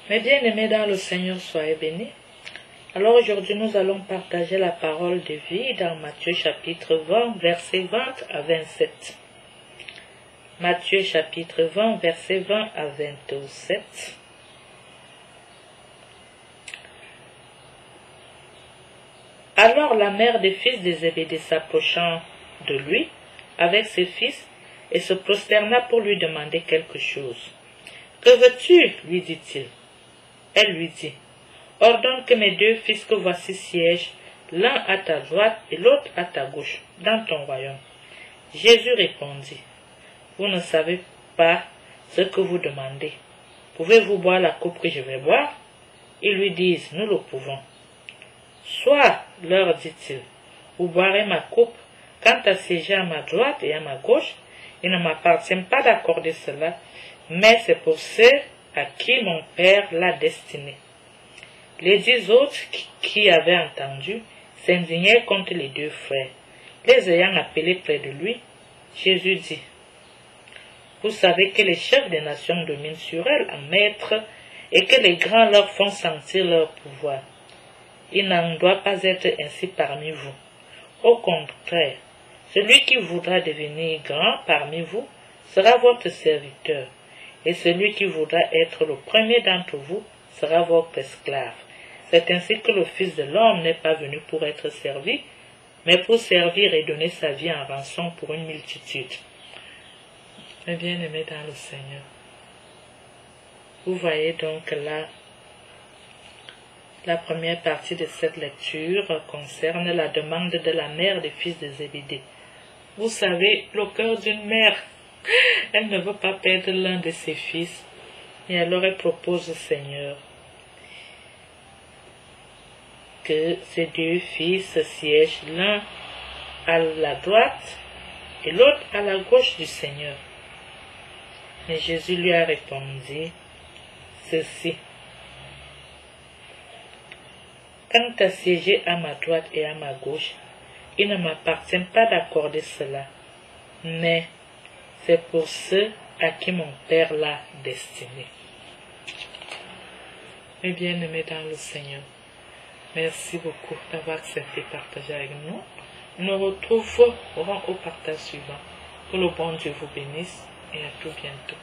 Mes bien-aimés dans le Seigneur, soyez bénis. Alors aujourd'hui, nous allons partager la parole de vie dans Matthieu chapitre 20, versets 20 à 27. Matthieu chapitre 20, versets 20 à 27. Alors la mère des fils de Zébédée s'approchant de lui avec ses fils et se prosterna pour lui demander quelque chose. « Que veux-tu » lui dit-il. Elle lui dit, « Ordonne que mes deux fils que voici siègent, l'un à ta droite et l'autre à ta gauche, dans ton royaume. » Jésus répondit, « Vous ne savez pas ce que vous demandez. Pouvez-vous boire la coupe que je vais boire ?» Ils lui disent, « Nous le pouvons. » « Soit, leur dit-il, vous boirez ma coupe, quant à siéger à ma droite et à ma gauche, il ne m'appartient pas d'accorder cela, mais c'est pour ceux à qui mon Père l'a destiné. » Les 10 autres qui avaient entendu s'indignaient contre les deux frères. Les ayant appelés près de lui, Jésus dit, « Vous savez que les chefs des nations dominent sur elles en maître et que les grands leur font sentir leur pouvoir. Il n'en doit pas être ainsi parmi vous. Au contraire, celui qui voudra devenir grand parmi vous sera votre serviteur, et celui qui voudra être le premier d'entre vous sera votre esclave. C'est ainsi que le Fils de l'homme n'est pas venu pour être servi, mais pour servir et donner sa vie en rançon pour une multitude. » Mes bien-aimés dans le Seigneur, vous voyez donc là, la première partie de cette lecture concerne la demande de la mère des fils de Zébédée. Vous savez, le cœur d'une mère, elle ne veut pas perdre l'un de ses fils, et alors elle propose au Seigneur que ses deux fils siègent l'un à la droite et l'autre à la gauche du Seigneur. Mais Jésus lui a répondu ceci. Quant à siéger à ma droite et à ma gauche, il ne m'appartient pas d'accorder cela, mais c'est pour ceux à qui mon Père l'a destiné. Mes bien-aimés dans le Seigneur, merci beaucoup d'avoir accepté de partager avec nous. Nous nous retrouverons au partage suivant. Que le bon Dieu vous bénisse et à tout bientôt.